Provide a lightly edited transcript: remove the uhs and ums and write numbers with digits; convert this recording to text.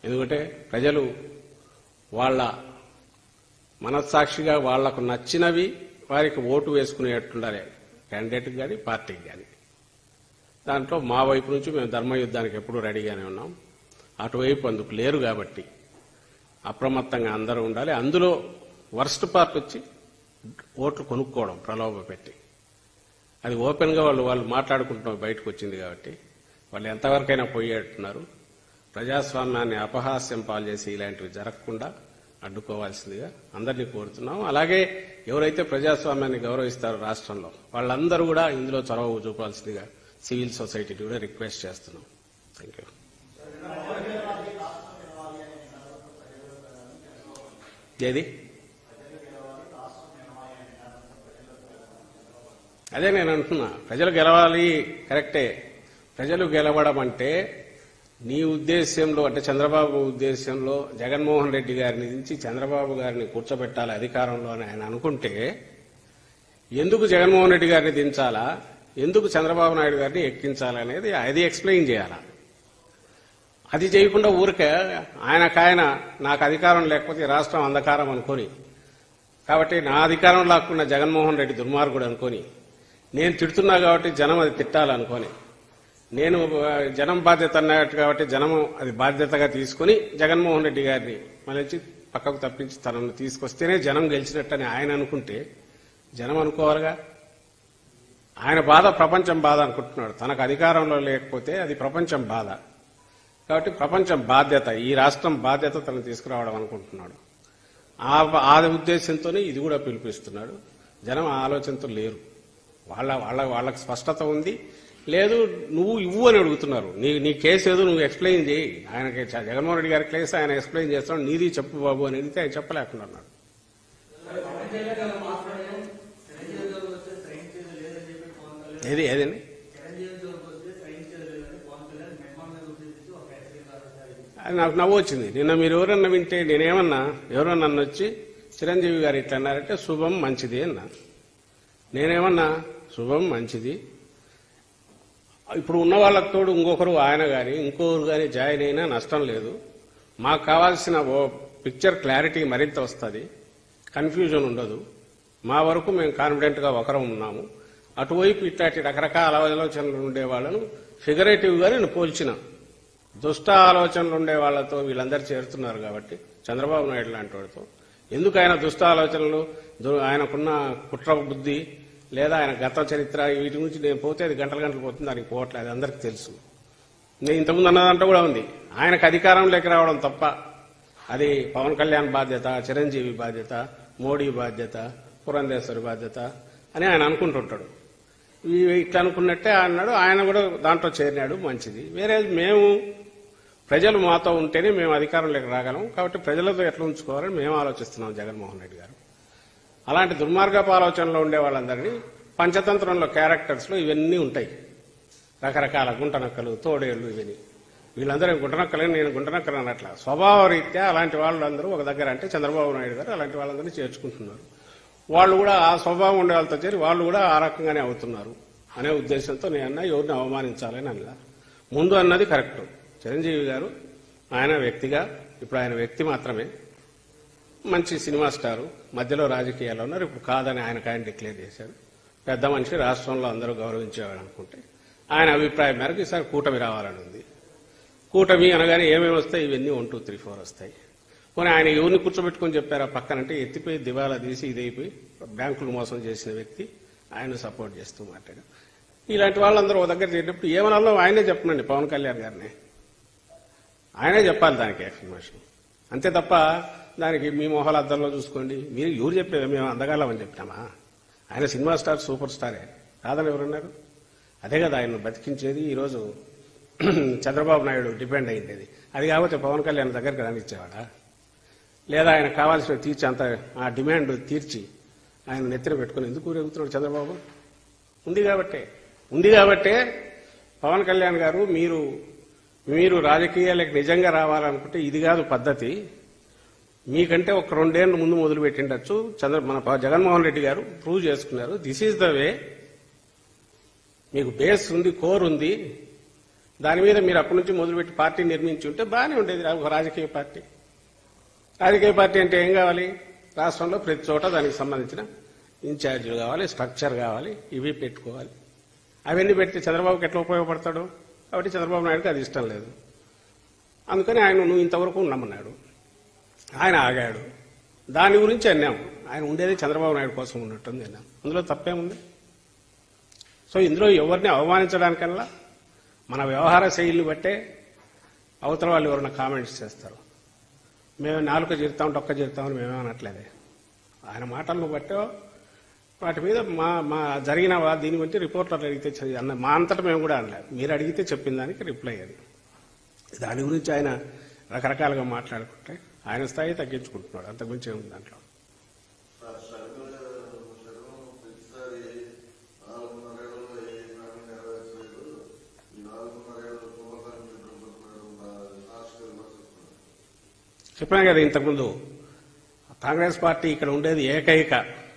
ఎందుకంటే ప్రజలు వాళ్ళ మనస్సాక్షిగా వాళ్లకు నచ్చినవి వారికి ఓటు వేసుకునేట్టుండాలి, క్యాండిడేట్కి కానీ పార్టీకి కానీ. దాంట్లో మా వైపు నుంచి మేము ధర్మయుద్ధానికి ఎప్పుడూ రెడీగానే ఉన్నాం. అటువైపు అందుకు లేరు కాబట్టి అప్రమత్తంగా అందరూ ఉండాలి. అందులో వర్స్ట్ పార్ట్ వచ్చి ఓట్లు కొనుక్కోవడం, ప్రలోభ పెట్టి. అది ఓపెన్గా వాళ్ళు మాట్లాడుకుంటున్నాం, బయటకు వచ్చింది కాబట్టి వాళ్ళు ఎంతవరకైనా పోయేట్టున్నారు. ప్రజాస్వామ్యాన్ని అపహాస్యం పాలు చేసి ఇలాంటివి జరగకుండా అడ్డుకోవాల్సిందిగా అందరినీ కోరుతున్నాం. అలాగే ఎవరైతే ప్రజాస్వామ్యాన్ని గౌరవిస్తారో రాష్ట్రంలో వాళ్ళందరూ కూడా ఇందులో చొరవ చూపాల్సిందిగా సివిల్ సొసైటీని కూడా రిక్వెస్ట్ చేస్తున్నాం. Thank you. ఏది అదే నేను అంటున్నా, ప్రజలు గెలవాలి, కరెక్టే. ప్రజలు గెలవడం అంటే నీ ఉద్దేశ్యంలో, అంటే చంద్రబాబు ఉద్దేశ్యంలో జగన్మోహన్ రెడ్డి గారిని దించి చంద్రబాబు గారిని కూర్చోబెట్టాలి అధికారంలో అని ఆయన అనుకుంటే ఎందుకు జగన్మోహన్ రెడ్డి గారిని దించాలా, ఎందుకు చంద్రబాబు నాయుడు గారిని ఎక్కించాలనేది అది ఎక్స్ప్లెయిన్ చేయాలా. అది చేయకుండా ఊరికే ఆయనకాయన నాకు అధికారం లేకపోతే రాష్ట్రం అంధకారం అనుకొని, కాబట్టి నా అధికారం లాక్కున్న జగన్మోహన్ రెడ్డి దుర్మార్గుడు అనుకొని, నేను తిడుతున్నా కాబట్టి జనం అది తిట్టాలనుకొని, నేను జనం బాధ్యత అన్నట్టు కాబట్టి జనం అది బాధ్యతగా తీసుకుని జగన్మోహన్ రెడ్డి గారిని మళ్ళీ పక్కకు తప్పించి తనను తీసుకొస్తేనే జనం గెలిచినట్టని ఆయన అనుకుంటే జనం అనుకోవాలిగా. ఆయన బాధ ప్రపంచం బాధ అనుకుంటున్నాడు. తనకు అధికారంలో లేకపోతే అది ప్రపంచం బాధ. కాబట్టి ప్రపంచం బాధ్యత, ఈ రాష్ట్రం బాధ్యత తను తీసుకురావడం అనుకుంటున్నాడు. ఆ ఉద్దేశంతోనే ఇది కూడా పిలిపిస్తున్నాడు. జనం ఆ ఆలోచనతో లేరు. వాళ్ళకి స్పష్టత ఉంది. లేదు నువ్వు ఇవ్వు అని అడుగుతున్నారు. నీ కేసు ఏదో నువ్వు ఎక్స్ప్లెయిన్ చేయి. ఆయనకి జగన్మోహన్ రెడ్డి గారి కేసు ఆయన ఎక్స్ప్లెయిన్ చేస్తున్నాడు, నీది చెప్పు బాబు అని అడిగితే ఆయన చెప్పలేకుండా అన్నాడు. ఏదండి అది నాకు నవ్వు వచ్చింది. నిన్న మీరు ఎవరన్నా వింటే నేనేమన్నా, ఎవరన్నా నన్ను వచ్చి చిరంజీవి గారు ఇట్లా అన్నారంటే శుభం మంచిది అన్నా. నేనేమన్నా శుభం మంచిది, ఇప్పుడు ఉన్న వాళ్ళకి తోడు ఇంకొకరు ఆయన కానీ ఇంకొకరు కానీ జాయిన్ అయినా నష్టం లేదు. మాకు కావాల్సిన పిక్చర్ క్లారిటీ మరింత వస్తుంది, కన్ఫ్యూజన్ ఉండదు. మా వరకు మేము కాన్ఫిడెంట్గా ఒకరం ఉన్నాము. అటువైపు ఇట్లాంటి రకరకాల ఆలోచనలు ఉండే వాళ్ళను ఫిగరేటివ్గా నేను పోల్చిన. దుష్ట ఆలోచనలు ఉండే వాళ్లతో వీళ్ళందరూ చేరుతున్నారు కాబట్టి చంద్రబాబు నాయుడు లాంటి వాడితో ఎందుకు ఆయన దుష్ట ఆలోచనలు, ఆయనకున్న కుట్ర బుద్ధి లేదా ఆయన గత చరిత్ర వీటి నుంచి నేను పోతే అది గంటలు పోతుంది, దానికి పోవట్లేదు, అది అందరికీ తెలుసు. నేను ఇంతకుముందు అన్నదంటూ కూడా ఉంది. ఆయనకు అధికారంలోకి రావడం తప్ప అది పవన్ కళ్యాణ్ బాధ్యత, చిరంజీవి బాధ్యత, మోడీ బాధ్యత, పురంధేశ్వరి బాధ్యత అని ఆయన అనుకుంటుంటాడు. ఇట్లా అనుకున్నట్టే అన్నాడు. ఆయన కూడా దాంట్లో చేరినాడు, మంచిది. వేరే మేము ప్రజలు మాతో ఉంటేనే మేము అధికారంలోకి రాగలం, కాబట్టి ప్రజలతో ఎట్లా ఉంచుకోవాలని మేము ఆలోచిస్తున్నాం జగన్మోహన్ రెడ్డి గారు. అలాంటి దుర్మార్గపు ఆలోచనలో ఉండే వాళ్ళందరినీ పంచతంత్రంలో క్యారెక్టర్స్లో ఇవన్నీ ఉంటాయి, రకరకాల గుంటనక్కలు, తోడేళ్లు, ఇవన్నీ. వీళ్ళందరూ గుంటనక్కలని నేను గుంటనక్కలు అన్నట్ల స్వభావ రీత్యా అలాంటి వాళ్ళందరూ ఒక దగ్గర, అంటే చంద్రబాబు నాయుడు గారు అలాంటి వాళ్ళందరినీ చేర్చుకుంటున్నారు. వాళ్ళు కూడా ఆ స్వభావం ఉండే వాళ్ళతో చేరి వాళ్ళు కూడా ఆ రకంగానే అవుతున్నారు అనే ఉద్దేశంతో నేను ఎవరిని అవమానించాలని అన్నా. ముందు అన్నది కరెక్ట్. చిరంజీవి గారు ఆయన వ్యక్తిగా, ఇప్పుడు ఆయన వ్యక్తి మాత్రమే, మంచి సినిమా స్టారు, మధ్యలో రాజకీయాల్లో ఉన్నారు. ఇప్పుడు కాదని ఆయన డిక్లేర్ చేశారు. పెద్ద మనిషి, రాష్ట్రంలో అందరూ గౌరవించేవాడు అనుకుంటే ఆయన అభిప్రాయం మేరకు ఈసారి కూటమి రావాలని ఉంది. కూటమి అనగానే ఏమేమి వస్తాయి, ఇవన్నీ 1, 2, 3, 4 వస్తాయి. పోనీ ఆయన ఎవరిని కూర్చోబెట్టుకుని చెప్పారా పక్కనంటే ఎత్తిపోయి దివాలా తీసి ఇదైపోయి బ్యాంకులు మోసం చేసిన వ్యక్తి ఆయన సపోర్ట్ చేస్తూ మాట్లాడారు. ఇలాంటి వాళ్ళందరూ ఒక దగ్గర చేరినప్పుడు ఏమనాలో ఆయనే చెప్పనండి, పవన్ కళ్యాణ్ గారిని ఆయనే చెప్పాలి దానికి ఎక్స్ప్లెనేషన్. అంతే తప్ప దానికి మీ మొహాల అద్దంలో చూసుకోండి, మీరు ఎవరు చెప్పారు మేము అందగాలమని చెప్పినామా? ఆయన సినిమా స్టార్, సూపర్ స్టారే, కాదని ఎవరున్నారు? అదే కదా ఆయన బతికించేది. ఈరోజు చంద్రబాబు నాయుడు డిపెండ్ అయింది. అది కాబట్టి పవన్ కళ్యాణ్ దగ్గరికి రానిచ్చేవాడా? లేదా ఆయన కావాల్సిన తీర్చి అంత ఆ డిమాండ్ తీర్చి ఆయన నెత్తిన పెట్టుకుని ఎందుకు ఊరేగుతున్నాడు చంద్రబాబు? ఉంది కాబట్టే పవన్ కళ్యాణ్ గారు మీరు రాజకీయాలకు నిజంగా రావాలనుకుంటే ఇది కాదు పద్ధతి. మీకంటే ఒక 2 ఏళ్ల ముందు మొదలు పెట్టిండొచ్చు. మన జగన్మోహన్ రెడ్డి గారు ప్రూవ్ చేసుకున్నారు. This is the way. మీకు బేస్ ఉంది, కోర్ ఉంది. దాని మీద మీరు అప్పటి నుంచి మొదలుపెట్టి పార్టీ నిర్మించి ఉంటే బాగానే ఉండేది ఒక రాజకీయ పార్టీ. రాజకీయ పార్టీ అంటే ఏం కావాలి? రాష్ట్రంలో ప్రతి చోట దానికి సంబంధించిన ఇన్ఛార్జీలు కావాలి, స్ట్రక్చర్ కావాలి, ఇవి పెట్టుకోవాలి. అవన్నీ పెడితే చంద్రబాబుకి ఎట్లా ఉపయోగపడతాడు? కాబట్టి చంద్రబాబు నాయుడుకి అది ఇష్టం లేదు. అందుకని ఆయన నువ్వు ఇంతవరకు ఉండమన్నాడు. ఆయన ఆగాడు. దాని గురించి అన్నాము. ఆయన ఉండేది చంద్రబాబు నాయుడు కోసం ఉన్నట్టుంది అన్నాం. అందులో తప్పేముంది? సో ఇందులో ఎవరిని అవమానించడానికల్లా మన వ్యవహార శైలిని బట్టే అవతల వాళ్ళు ఎవరైనా కామెంట్స్ చేస్తారు. మేము 4 జీరుతాం డొక్క జీరుతామని మేమేమనట్లేదే. ఆయన మాటలను బట్టే వాటి మీద మా జరిగిన దీని గురించి రిపోర్టర్లు అడిగితే అన్న మా అంతటా మేము కూడా అనలేదు. మీరు అడిగితే చెప్పిన దానికి రిప్లై అది. దాని గురించి ఆయన రకరకాలుగా మాట్లాడుకుంటే ఆయన స్థాయి తగ్గించుకుంటున్నాడు. అంతకుమించి ఏముంది దాంట్లో? చెప్పాను కదా ఇంతకుముందు, కాంగ్రెస్ పార్టీ ఇక్కడ ఉండేది ఏకైక